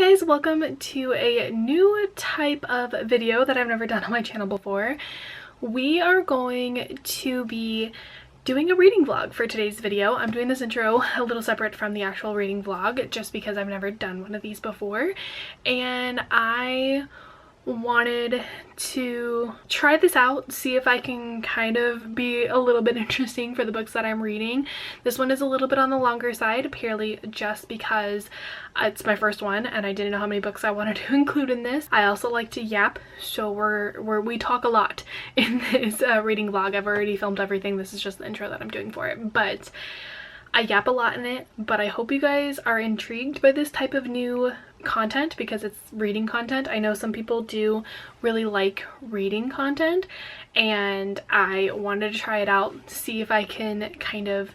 guys, welcome to a new type of video that I've never done on my channel before. We are going to be doing a reading vlog for today's video. I'm doing this intro a little separate from the actual reading vlog just because I've never done one of these before, and I wanted to try this out, see if I can kind of be a little bit interesting for the books that I'm reading. This one is a little bit on the longer side, purely just because it's my first one and I didn't know how many books I wanted to include in this. I also like to yap, so we talk a lot in this reading vlog. I've already filmed everything. This is just the intro that I'm doing for it, but I yap a lot in it. But I hope you guys are intrigued by this type of new content because it's reading content. I know some people do really like reading content, and I wanted to try it out, see if I can kind of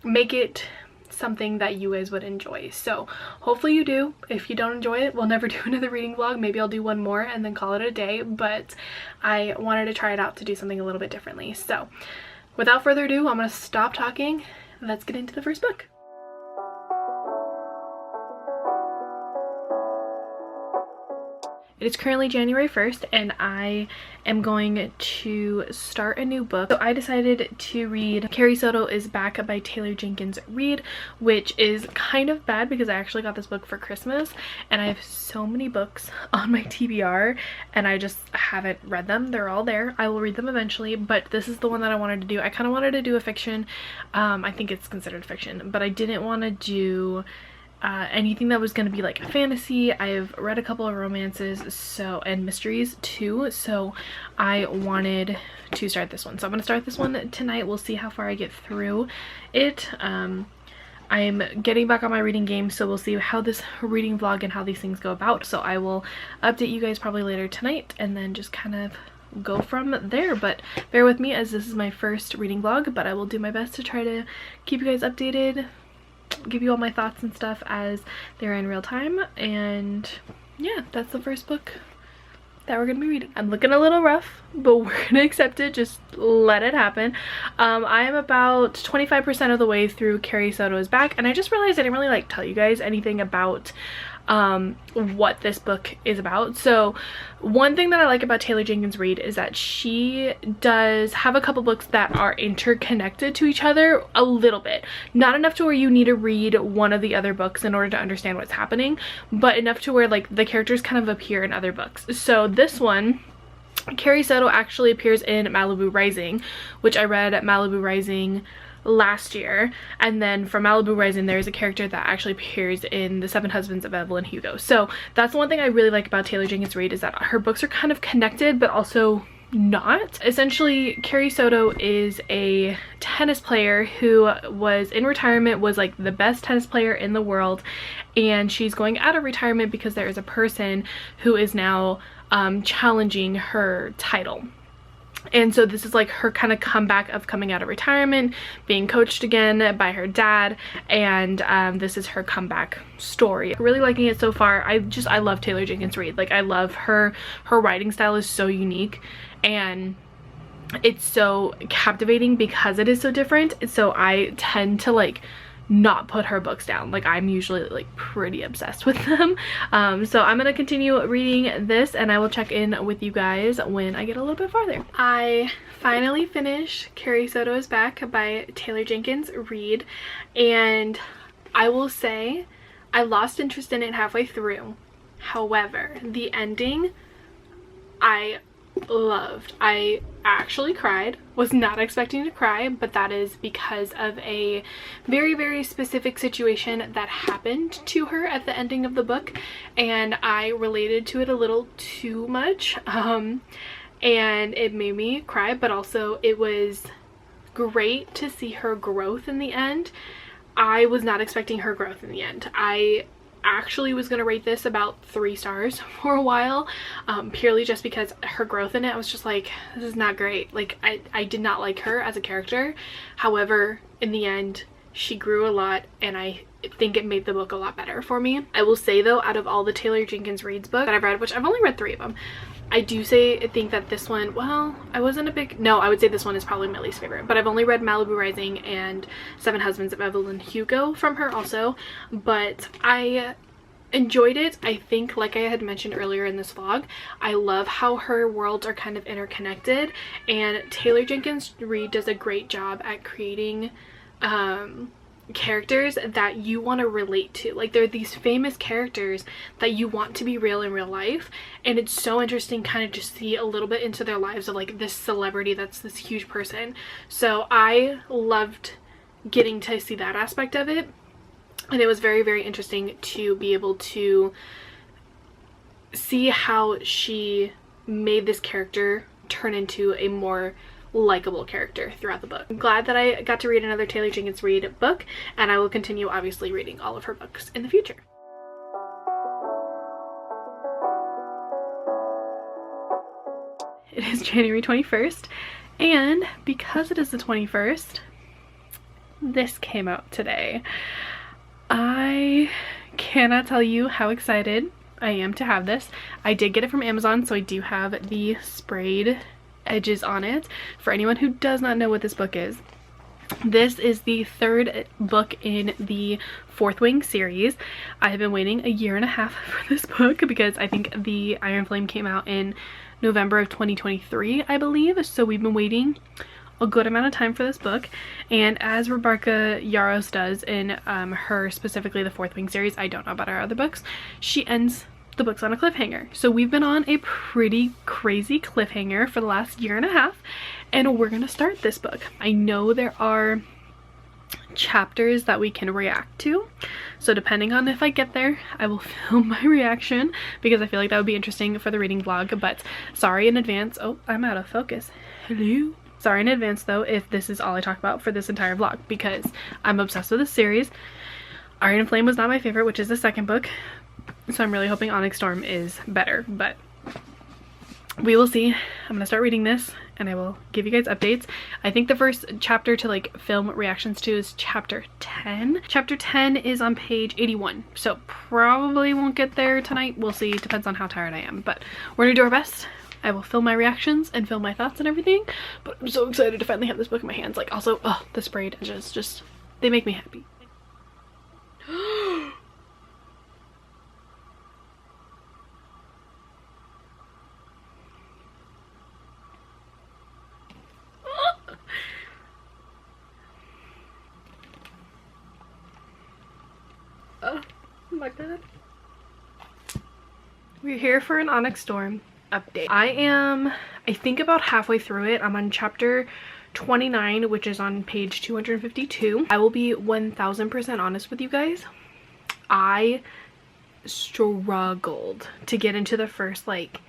make it something that you guys would enjoy. So hopefully you do. If you don't enjoy it, we'll never do another reading vlog. Maybe I'll do one more and then call it a day, but I wanted to try it out to do something a little bit differently. So without further ado, I'm gonna stop talking. Let's get into the first book. It is currently January 1st and I am going to start a new book. So I decided to read Carrie Soto is Back by Taylor Jenkins Reid, which is kind of bad because I actually got this book for Christmas and I have so many books on my TBR and I just haven't read them. They're all there. I will read them eventually, but this is the one that I wanted to do. I kind of wanted to do a fiction. I think it's considered fiction, but I didn't want to do anything that was going to be like a fantasy. I've read a couple of romances and mysteries too, so I wanted to start this one. So I'm going to start this one tonight. We'll see how far I get through it. I'm getting back on my reading game, so we'll see how this reading vlog and how these things go about. So I will update you guys probably later tonight and then just kind of go from there. But bear with me as this is my first reading vlog, but I will do my best to try to keep you guys updated, give you all my thoughts and stuff as they're in real time. And yeah, that's the first book that we're gonna be reading. I'm looking a little rough, but we're gonna accept it. Just let it happen. I am about 25% of the way through Carrie Soto is Back, and I just realized I didn't really like tell you guys anything about what this book is about. So one thing that I like about Taylor Jenkins Reid is that she does have a couple books that are interconnected to each other a little bit. Not enough to where you need to read one of the other books in order to understand what's happening, but enough to where like the characters kind of appear in other books. So this one, Carrie Soto, actually appears in Malibu Rising, which I read at Malibu Rising last year, and then from Malibu Rising there is a character that actually appears in The Seven Husbands of Evelyn Hugo. So that's one thing I really like about Taylor Jenkins Reid, is that her books are kind of connected but also not. Essentially, Carrie Soto is a tennis player who was in retirement, was like the best tennis player in the world, and she's going out of retirement because there is a person who is now challenging her title. And so this is like her kind of comeback of coming out of retirement, being coached again by her dad, and this is her comeback story. Really liking it so far. I love Taylor Jenkins Reid. Like, I love her writing style is so unique and it's so captivating because it is so different. So I tend to like not put her books down. Like, I'm usually like pretty obsessed with them. So I'm gonna continue reading this and I will check in with you guys when I get a little bit farther. I finally finished Carrie Soto is Back by Taylor Jenkins Reid, and I will say I lost interest in it halfway through. However, the ending I loved. I actually cried. Was not expecting to cry, but that is because of a very, very specific situation that happened to her at the ending of the book, and I related to it a little too much, and it made me cry, but also it was great to see her growth in the end. I was not expecting her growth in the end. I actually was gonna rate this about 3 stars for a while, purely just because her growth in it, I was just like, this is not great. Like, I did not like her as a character. However, in the end she grew a lot and I think it made the book a lot better for me. I will say though, out of all the Taylor Jenkins Reid's books that I've read, which I've only read 3 of them, I think that this one, well, I wasn't a big, no, I would say this one is probably my least favorite, but I've only read Malibu Rising and Seven Husbands of Evelyn Hugo from her also, but I enjoyed it. I think, like I had mentioned earlier in this vlog, I love how her worlds are kind of interconnected, and Taylor Jenkins Reid does a great job at creating characters that you want to relate to. Like, they're these famous characters that you want to be real in real life, and it's so interesting kind of just see a little bit into their lives of like this celebrity that's this huge person. So I loved getting to see that aspect of it, and it was very, very interesting to be able to see how she made this character turn into a more likable character throughout the book. I'm glad that I got to read another Taylor Jenkins Reid book, and I will continue obviously reading all of her books in the future. It is January 21st, and because it is the 21st, this came out today. I cannot tell you how excited I am to have this. I did get it from Amazon, so I do have the sprayed edges on it. For anyone who does not know what this book is, this is the third book in the Fourth Wing series. I have been waiting a year and a half for this book because I think the Iron Flame came out in November of 2023, I believe. So we've been waiting a good amount of time for this book, and as Rebecca Yarros does in her, specifically the Fourth Wing series, I don't know about our other books, she ends the books on a cliffhanger. So we've been on a pretty crazy cliffhanger for the last year and a half, and we're gonna start this book. I know there are chapters that we can react to, so depending on if I get there, I will film my reaction because I feel like that would be interesting for the reading vlog. But sorry in advance. Oh, I'm out of focus. Hello. Sorry in advance though if this is all I talk about for this entire vlog, because I'm obsessed with this series. Iron and Flame was not my favorite, which is the second book, so I'm really hoping Onyx Storm is better, but we will see. I'm gonna start reading this and I will give you guys updates. I think the first chapter to like film reactions to is chapter 10. Chapter 10 is on page 81, so probably won't get there tonight. We'll see. It depends on how tired I am, but we're gonna do our best. I will film my reactions and film my thoughts and everything, but I'm so excited to finally have this book in my hands. Like, also, oh, the sprayed edges, just, they make me happy. Oh my god. We're here for an Onyx Storm update. I think about halfway through it. I'm on chapter 29, which is on page 252. I will be 1000% honest with you guys. I struggled to get into the first like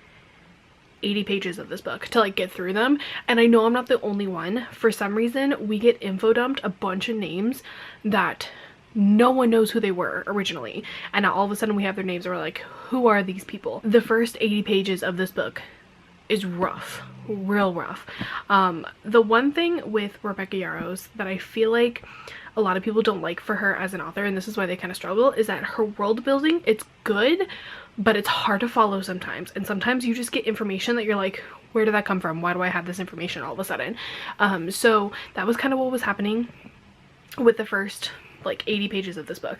80 pages of this book to like get through them, and I know I'm not the only one. For some reason we get info dumped a bunch of names that no one knows who they were originally, and now all of a sudden we have their names and we're like, who are these people? The first 80 pages of this book is rough, real rough. The one thing with Rebecca Yarros that I feel like a lot of people don't like for her as an author, and this is why they kind of struggle, is that her world building, it's good, but it's hard to follow sometimes, and sometimes you just get information that you're like, where did that come from? Why do I have this information all of a sudden? So that was kind of what was happening with the first like 80 pages of this book,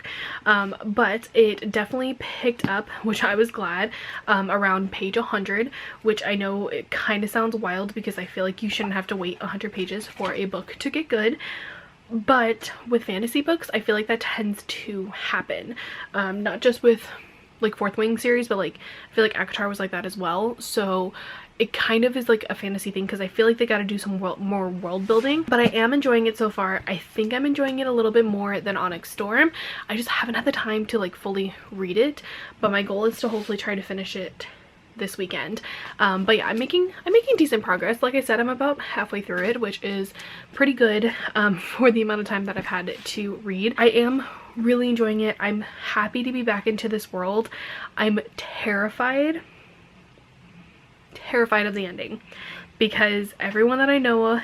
but it definitely picked up, which I was glad, around page 100, which I know it kind of sounds wild because I feel like you shouldn't have to wait 100 pages for a book to get good, but with fantasy books I feel like that tends to happen, not just with like Fourth Wing series, but like I feel like ACOTAR was like that as well. So it kind of is like a fantasy thing because I feel like they got to do some more world building, but I am enjoying it so far. I think I'm enjoying it a little bit more than Onyx Storm. I just haven't had the time to like fully read it, but my goal is to hopefully try to finish it this weekend. But yeah, I'm making decent progress. Like I said, I'm about halfway through it, which is pretty good for the amount of time that I've had to read. I am really enjoying it. I'm happy to be back into this world. I'm terrified of the ending because everyone that I know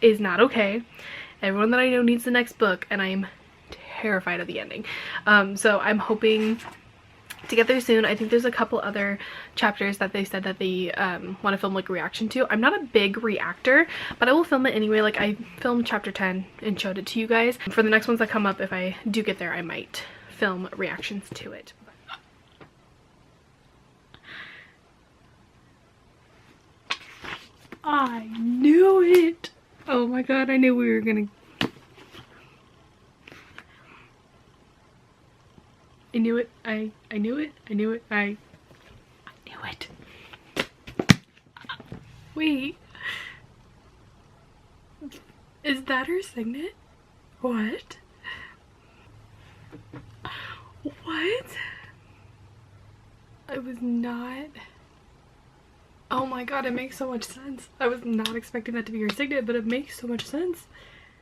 is not okay. Everyone that I know needs the next book, and I'm terrified of the ending. So I'm hoping to get there soon. I think there's a couple other chapters that they said that they want to film like a reaction to. I'm not a big reactor, but I will film it anyway. Like I filmed chapter 10 and showed it to you guys. For the next ones that come up, if I do get there, I might film reactions to it. I knew it. Oh my god, I knew we were gonna. I knew it. I knew it. I knew it. I knew it. Wait. Is that her signet? What? What? I was not. Oh my god, it makes so much sense. I was not expecting that to be her signet, but it makes so much sense.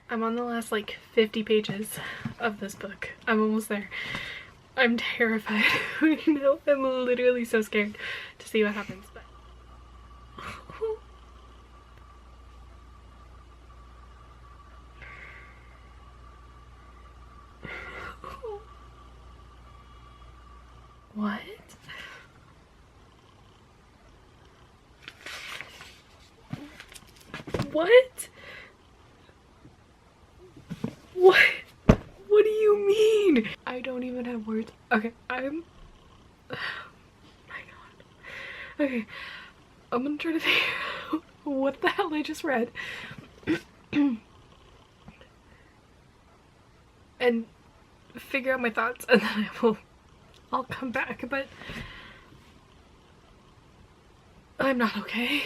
I'm on the last like 50 pages of this book. I'm almost there. I'm terrified. You know, I'm literally so scared to see what happens. But what? What? What? What do you mean? I don't even have words. Okay, oh my god. Okay, I'm gonna try to figure out what the hell I just read. And figure out my thoughts, and then I'll come back, but I'm not okay.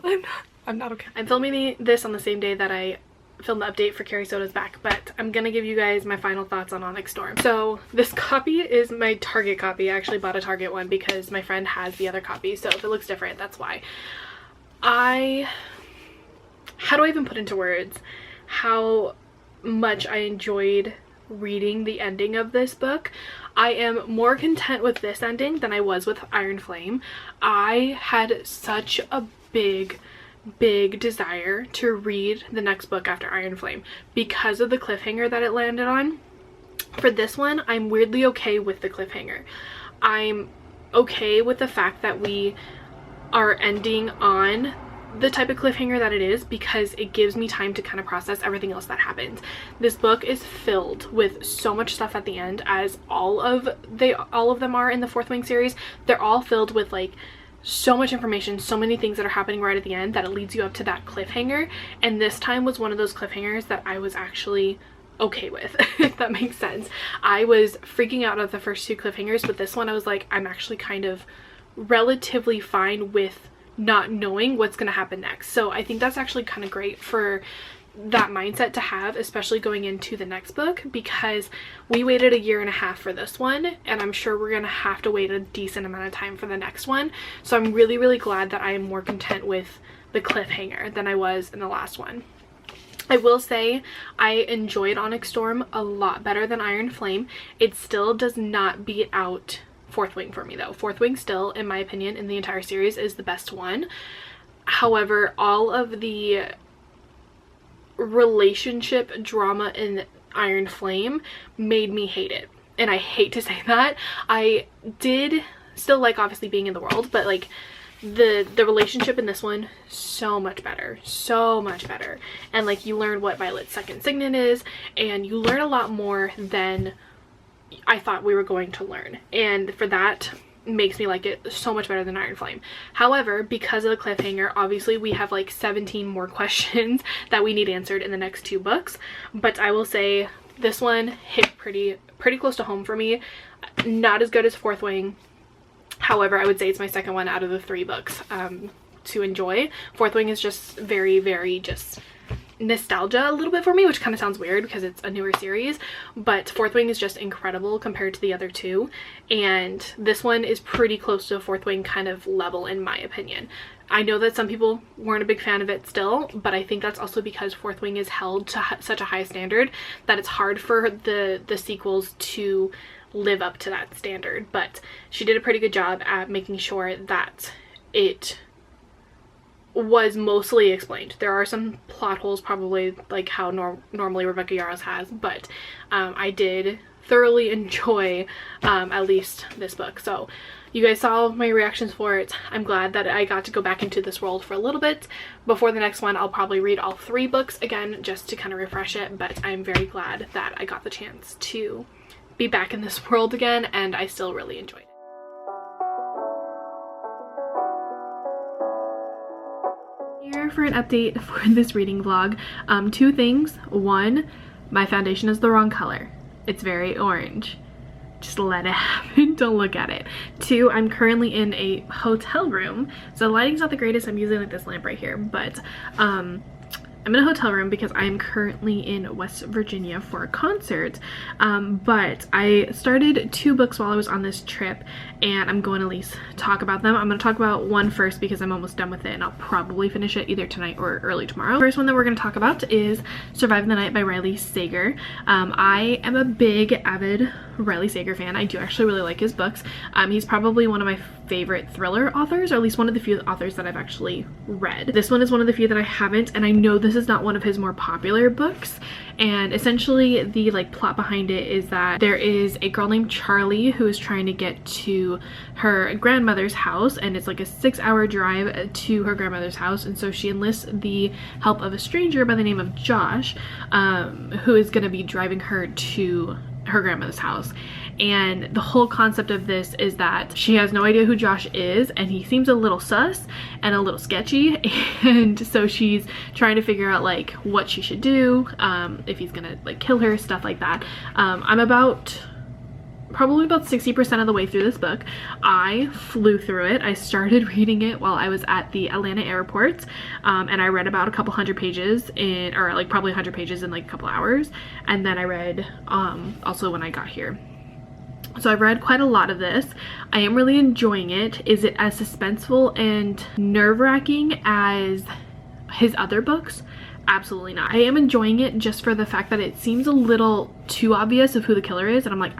I'm not okay. I'm filming this on the same day that I filmed the update for Carrie Soda's back, but I'm gonna give you guys my final thoughts on Onyx Storm. So this copy is my Target copy. I actually bought a Target one because my friend has the other copy, so if it looks different, that's why. How do I even put into words how much I enjoyed reading the ending of this book? I am more content with this ending than I was with Iron Flame. I had such a big desire to read the next book after Iron Flame because of the cliffhanger that it landed on. For this one, I'm weirdly okay with the cliffhanger. I'm okay with the fact that we are ending on the type of cliffhanger that it is because it gives me time to kind of process everything else that happens. This book is filled with so much stuff at the end, as all of them are in the Fourth Wing series. They're all filled with like so much information, so many things that are happening right at the end that it leads you up to that cliffhanger. And this time was one of those cliffhangers that I was actually okay with, if that makes sense. I was freaking out at the first two cliffhangers, but this one I was like, I'm actually kind of relatively fine with not knowing what's going to happen next. So I think that's actually kind of great for that mindset to have, especially going into the next book, because we waited 1.5 years for this one, and I'm sure we're gonna have to wait a decent amount of time for the next one. So I'm really glad that I am more content with the cliffhanger than I was in the last one. I will say I enjoyed Onyx Storm a lot better than Iron Flame. It still does not beat out Fourth Wing for me though. Fourth Wing still, in my opinion, in the entire series is the best one. However, all of the relationship drama in Iron Flame made me hate it, and I hate to say that. I did still like obviously being in the world, but like the relationship in this one, so much better, and like you learn what Violet's second signet is, and you learn a lot more than I thought we were going to learn, and for that makes me like it so much better than Iron Flame. However, because of the cliffhanger, obviously we have like 17 more questions that we need answered in the next 2 books, but I will say this one hit pretty close to home for me. Not as good as Fourth Wing, however I would say it's my second one out of the 3 books to enjoy. Fourth Wing is just very just nostalgia a little bit for me, which kind of sounds weird because it's a newer series, but Fourth Wing is just incredible compared to the other 2, and this one is pretty close to a Fourth Wing kind of level in my opinion. I know that some people weren't a big fan of it still, but I think that's also because Fourth Wing is held to such a high standard that it's hard for the sequels to live up to that standard. But she did a pretty good job at making sure that it was mostly explained. There are some plot holes, probably like how normally Rebecca Yarros has, but I did thoroughly enjoy at least this book. So you guys saw my reactions for it. I'm glad that I got to go back into this world for a little bit. Before the next one, I'll probably read all 3 books again just to kind of refresh it, but I'm very glad that I got the chance to be back in this world again, and I still really enjoyed it. Here back for an update for this reading vlog. Two things. One, my foundation is the wrong color. It's very orange. Just let it happen. Don't look at it. Two, I'm currently in a hotel room, so the lighting's not the greatest. I'm using like this lamp right here, but I'm in a hotel room because I'm currently in West Virginia for a concert. But I started 2 books while I was on this trip, and I'm going to at least talk about them. I'm going to talk about one first because I'm almost done with it, and I'll probably finish it either tonight or early tomorrow. First one that we're going to talk about is Survive the Night by Riley Sager. I am a big avid Riley Sager fan. I do actually really like his books. He's probably one of my favorite thriller authors, or at least one of the few authors that I've actually read. This one is one of the few that I haven't, and I know this is not one of his more popular books. And essentially the like plot behind it is that there is a girl named Charlie who is trying to get to her grandmother's house, and it's like a 6-hour drive to her grandmother's house, and so she enlists the help of a stranger by the name of Josh, who is going to be driving her to her grandmother's house. And the whole concept of this is that she has no idea who Josh is, and he seems a little sus and a little sketchy, and so she's trying to figure out like what she should do, if he's gonna like kill her, stuff like that. I'm probably about 60% of the way through this book. I flew through it. I started reading it while I was at the Atlanta airport, and I read about a couple hundred pages in, or like probably 100 pages in like a couple hours, and then I read also when I got here. So I've read quite a lot of this. I am really enjoying it. Is it as suspenseful and nerve-wracking as his other books? Absolutely not. I am enjoying it just for the fact that it seems a little too obvious of who the killer is, and I'm like,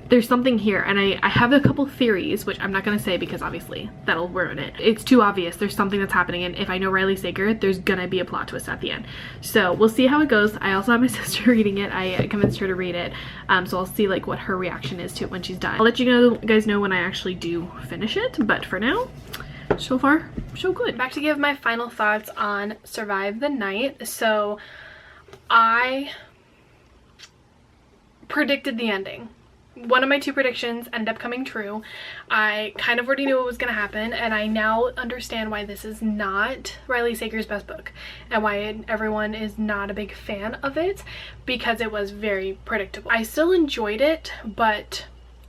there's something here, and I have a couple theories, which I'm not going to say because obviously that'll ruin it. It's too obvious. There's something that's happening, and if I know Riley Sager, there's gonna be a plot twist at the end. So we'll see how it goes. I also have my sister reading it. I convinced her to read it, so I'll see like what her reaction is to it when she's done. I'll let you guys know when I actually do finish it, but for now, so far so good. Back to give my final thoughts on Survive the Night. So I predicted the ending. One of my 2 predictions ended up coming true. I kind of already knew what was going to happen, and I now understand why this is not Riley Sager's best book and why everyone is not a big fan of it, because it was very predictable. I still enjoyed it, but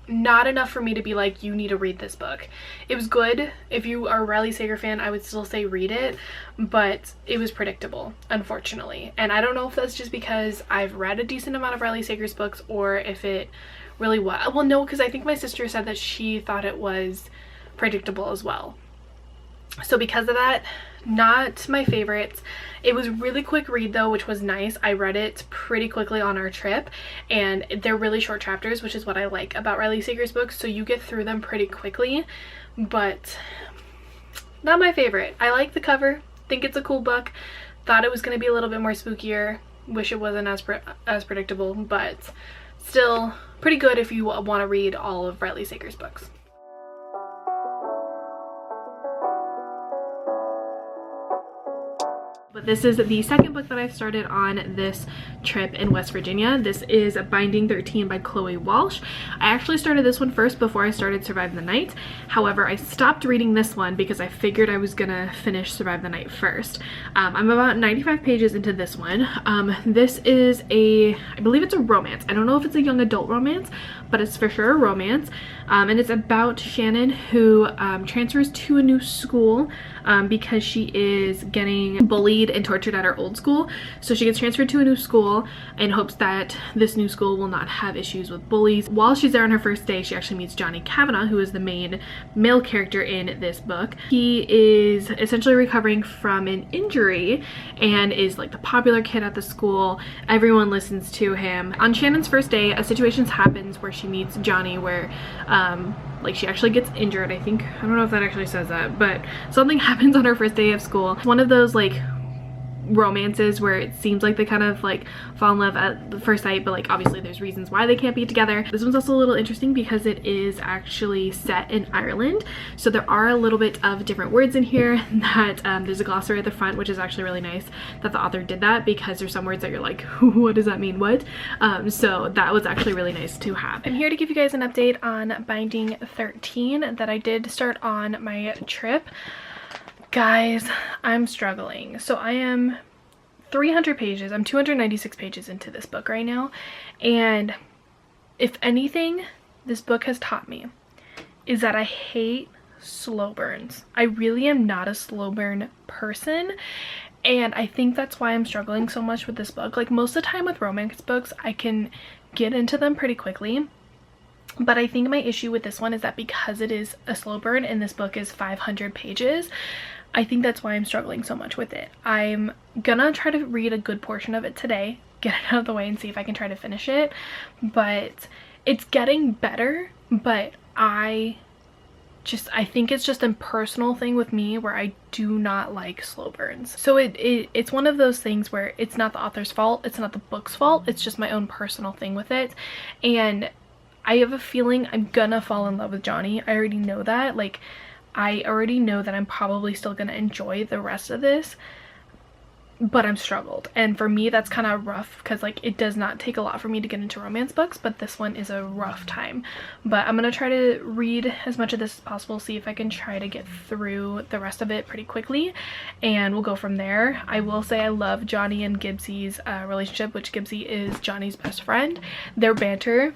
not enough for me to be like, you need to read this book. It was good. If you are a Riley Sager fan, I would still say read it, but it was predictable, unfortunately. And I don't know if that's just because I've read a decent amount of Riley Sager's books, or if it really was. Well, no, because I think my sister said that she thought it was predictable as well. So because of that, not my favorites. It was a really quick read though, which was nice. I read it pretty quickly on our trip, and they're really short chapters, which is what I like about Riley Sager's books, so you get through them pretty quickly, but not my favorite. I like the cover, think it's a cool book, thought it was going to be a little bit more spookier, wish it wasn't as predictable, but still pretty good if you want to read all of Riley Sager's books. But this is the second book that I've started on this trip in West Virginia. This is Binding 13 by Chloe Walsh. I actually started this one first before I started Survive the Night. However, I stopped reading this one because I figured I was gonna finish Survive the Night first. I'm about 95 pages into this one. This is I believe it's a romance. I don't know if it's a young adult romance, but it's for sure a romance. And it's about Shannon, who transfers to a new school because she is getting bullied and tortured at her old school. So she gets transferred to a new school in hopes that this new school will not have issues with bullies. While she's there on her first day, she actually meets Johnny Kavanagh, who is the main male character in this book. He is essentially recovering from an injury and is like the popular kid at the school. Everyone listens to him. On Shannon's first day, a situation happens where she meets Johnny where like she actually gets injured. I think, I don't know if that actually says that, but something happens on her first day of school. One of those like romances where it seems like they kind of like fall in love at the first sight, but like obviously there's reasons why they can't be together. This one's also a little interesting because it is actually set in Ireland, so there are a little bit of different words in here that there's a glossary at the front, which is actually really nice that the author did that, because there's some words that you're like, what does that mean, what? So that was actually really nice to have. I'm here to give you guys an update on Binding 13 that I did start on my trip. Guys, I'm struggling. So I am 300 pages, I'm 296 pages into this book right now, and if anything this book has taught me is that I hate slow burns. I really am not a slow burn person, and I think that's why I'm struggling so much with this book. Like, most of the time with romance books I can get into them pretty quickly, but I think my issue with this one is that because it is a slow burn and this book is 500 pages, I think that's why I'm struggling so much with it. I'm gonna try to read a good portion of it today, get it out of the way, and see if I can try to finish it. But it's getting better, but I think it's just a personal thing with me where I do not like slow burns. So it's one of those things where it's not the author's fault, it's not the book's fault, it's just my own personal thing with it. And I have a feeling I'm gonna fall in love with Johnny. I already know that. Like, I already know that I'm probably still gonna enjoy the rest of this, but I'm struggled. And for me that's kind of rough because, like, it does not take a lot for me to get into romance books, but this one is a rough time. But I'm gonna try to read as much of this as possible, see if I can try to get through the rest of it pretty quickly, and we'll go from there. I will say I love Johnny and Gibbsy's relationship, which Gibbsy is Johnny's best friend. Their banter,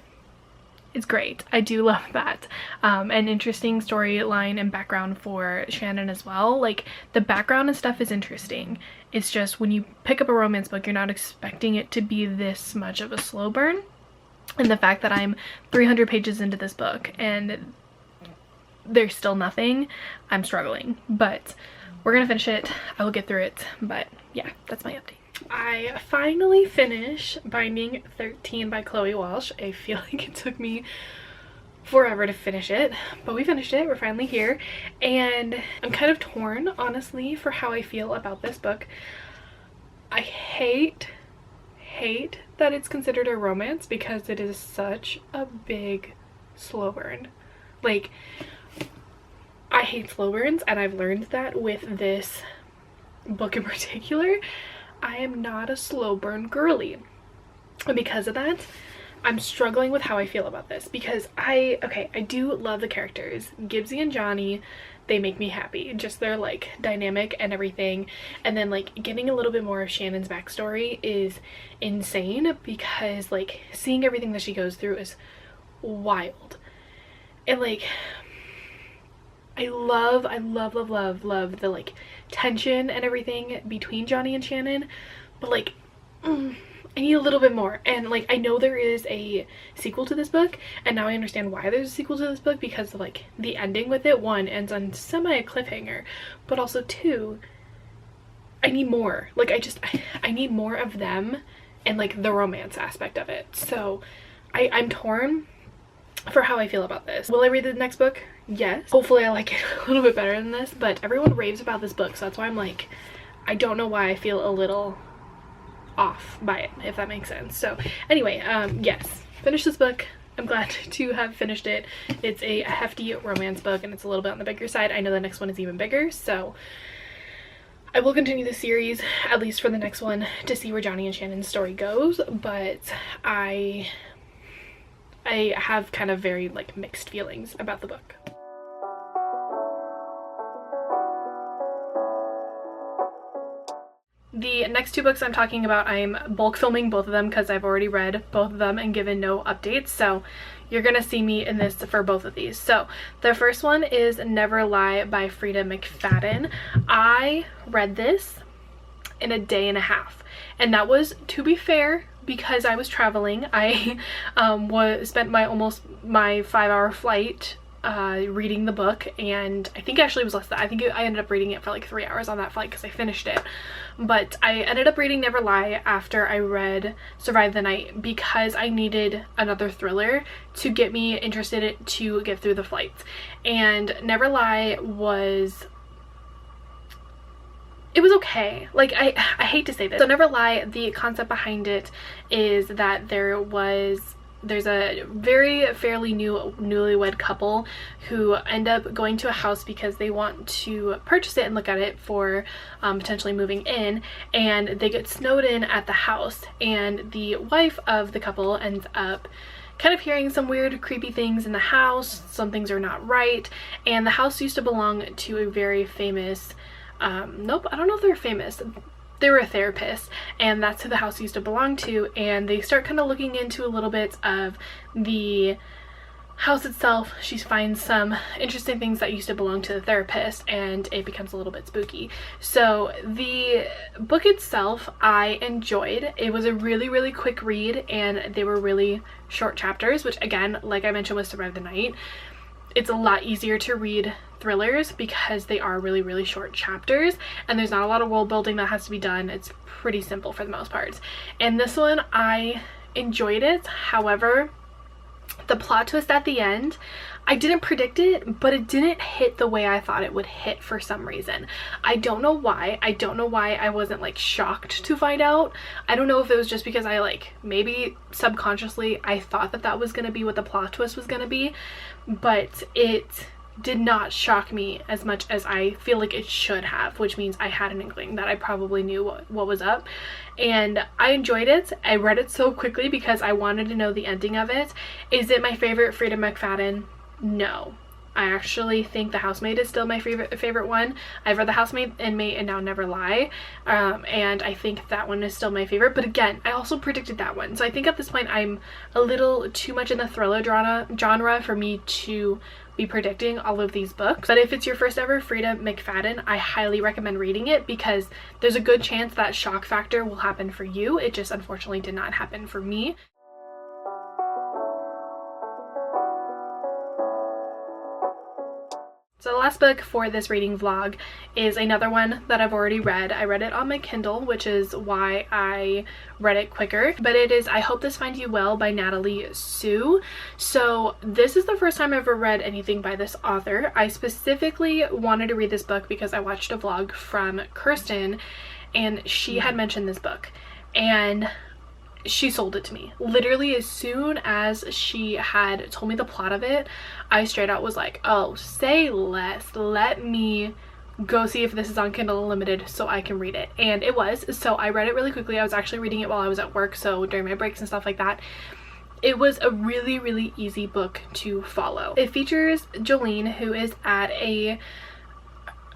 it's great. I do love that. An interesting storyline and background for Shannon as well. Like, the background and stuff is interesting. It's just when you pick up a romance book, you're not expecting it to be this much of a slow burn. And the fact that I'm 300 pages into this book and there's still nothing, I'm struggling. But we're gonna finish it. I will get through it. But yeah, that's my update. I finally finished Binding 13 by Chloe Walsh. I feel like it took me forever to finish it, but we finished it. We're finally here, and I'm kind of torn, honestly, for how I feel about this book. I hate that it's considered a romance because it is such a big slow burn. Like, I hate slow burns, and I've learned that with this book in particular. I am not a slow burn girly, and because of that I'm struggling with how I feel about this, because I do love the characters. Gibbsy and Johnny, they make me happy, just their like dynamic and everything. And then like getting a little bit more of Shannon's backstory is insane, because like seeing everything that she goes through is wild. And like I love the like tension and everything between Johnny and Shannon, but like I need a little bit more. And like I know there is a sequel to this book, and now I understand why there's a sequel to this book, because of like the ending with it. One, ends on semi a cliffhanger, but also two, I need more. Like I need more of them and like the romance aspect of it. So I'm torn for how I feel about this. Will I read the next book? Yes. Hopefully I like it a little bit better than this, but everyone raves about this book, so that's why I'm like, I don't know why I feel a little off by it, if that makes sense. So anyway, yes, finish this book. I'm glad to have finished it. It's a hefty romance book, and it's a little bit on the bigger side. I know the next one is even bigger, so I will continue the series, at least for the next one, to see where Johnny and Shannon's story goes, but I have kind of very like mixed feelings about the book. The next two books I'm talking about, I'm bulk filming both of them because I've already read both of them and given no updates, so you're gonna see me in this for both of these. So the first one is Never Lie by Frida McFadden. I read this in a day and a half, and that was, to be fair, because I was traveling. I spent almost my 5-hour flight reading the book, and I think actually it was less than that. I think I ended up reading it for like 3 hours on that flight because I finished it. But I ended up reading Never Lie after I read Survive the Night, because I needed another thriller to get me interested to get through the flights. And Never Lie was, it was okay. Like, I hate to say this. So Never Lie, the concept behind it is that there's a fairly newlywed couple who end up going to a house because they want to purchase it and look at it for potentially moving in, and they get snowed in at the house, and the wife of the couple ends up kind of hearing some weird creepy things in the house. Some things are not right, and the house used to belong to a very famous Nope, I don't know if they're famous. They were a therapist, and that's who the house used to belong to, and they start kind of looking into a little bit of the house itself. She finds some interesting things that used to belong to the therapist, and it becomes a little bit spooky. So the book itself I enjoyed. It was a really quick read, and they were really short chapters, which again, like I mentioned with Survive the Night, it's a lot easier to read thrillers because they are really short chapters, and there's not a lot of world building that has to be done. It's pretty simple for the most part. And this one, I enjoyed it. However, the plot twist at the end, I didn't predict it, but it didn't hit the way I thought it would hit for some reason. I don't know why. I don't know why I wasn't like shocked to find out. I don't know if it was just because I like, maybe subconsciously I thought that that was going to be what the plot twist was going to be, but it did not shock me as much as I feel like it should have, which means I had an inkling that I probably knew what was up. And I enjoyed it. I read it so quickly because I wanted to know the ending of it. Is it my favorite Frida McFadden? No. I actually think The Housemaid is still my favorite one. I've read The Housemaid, Inmate, and Now Never Lie, and I think that one is still my favorite. But again, I also predicted that one, so I think at this point I'm a little too much in the thriller genre for me to be predicting all of these books. But if it's your first ever Frida McFadden, I highly recommend reading it because there's a good chance that shock factor will happen for you. It just unfortunately did not happen for me. So the last book for this reading vlog is another one that I've already read. I read it on my Kindle, which is why I read it quicker. But it is I Hope This Finds You Well by Natalie Sue. So this is the first time I've ever read anything by this author. I specifically wanted to read this book because I watched a vlog from Kirsten and she had mentioned this book. And she sold it to me. Literally as soon as she had told me the plot of it, I straight out was like, oh, say less. Let me go see if this is on Kindle Unlimited so I can read it. And it was. So I read it really quickly. I was actually reading it while I was at work, so during my breaks and stuff like that. It was a really easy book to follow. It features Jolene, who is at a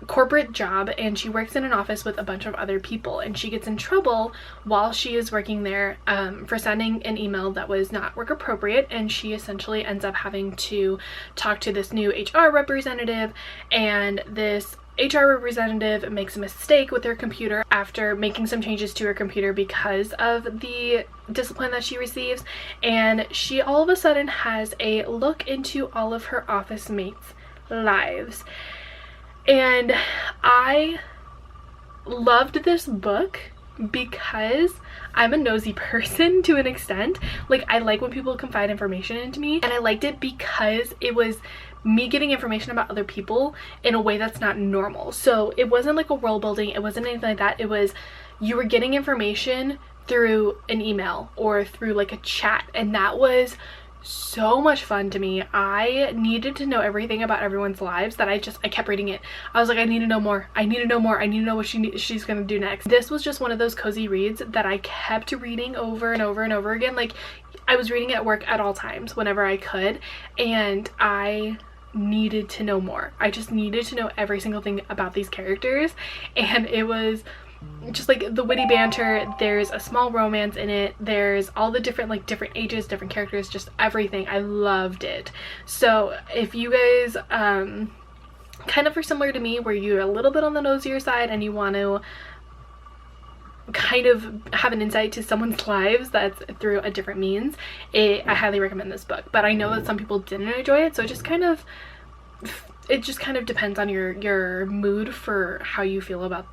corporate job, and she works in an office with a bunch of other people, and she gets in trouble while she is working there for sending an email that was not work appropriate, and she essentially ends up having to talk to this new HR representative, and this HR representative makes a mistake with her computer after making some changes to her computer because of the discipline that she receives, and she all of a sudden has a look into all of her office mates' lives. And I loved this book because I'm a nosy person to an extent. Like, I like when people confide information into me, and I liked it because it was me getting information about other people in a way that's not normal. So it wasn't like a world building, it wasn't anything like that. It was, you were getting information through an email or through like a chat, and that was so much fun to me. I needed to know everything about everyone's lives that I kept reading it. I was like, I need to know more. I need to know more. I need to know what she's gonna do next. This was just one of those cozy reads that I kept reading over and over and over again. Like, I was reading at work at all times whenever I could, and I needed to know more. I just needed to know every single thing about these characters, and it was just like the witty banter, there's a small romance in it, there's all the different ages, different characters, just everything. I loved it. So if you guys kind of are similar to me where you're a little bit on the nosier side and you want to kind of have an insight to someone's lives that's through a different means, I highly recommend this book. But I know that some people didn't enjoy it, so it just kind of depends on your mood for how you feel about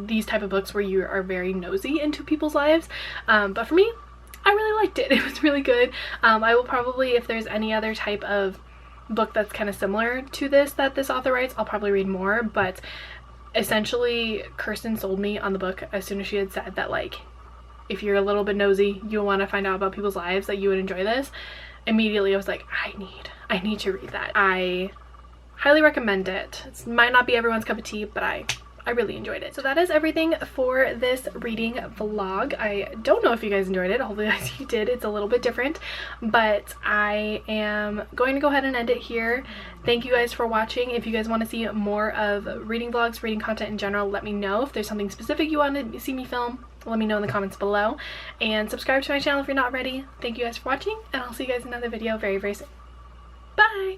these type of books where you are very nosy into people's lives. But for me, I really liked it. It was really good. I will probably, if there's any other type of book that's kind of similar to this that this author writes, I'll probably read more. But essentially, Kirsten sold me on the book as soon as she had said that, like, if you're a little bit nosy, you want to find out about people's lives, that you would enjoy this. Immediately I was like, I need to read that. I highly recommend it. It might not be everyone's cup of tea, but I I really enjoyed it. So that is everything for this reading vlog. I don't know if you guys enjoyed it. Hopefully you did. It's a little bit different, but I am going to go ahead and end it here. Thank you guys for watching. If you guys want to see more of reading vlogs, reading content in general, let me know. If there's something specific you want to see me film, let me know in the comments below. And subscribe to my channel if you're not already. Thank you guys for watching, and I'll see you guys in another video very, very soon. Bye!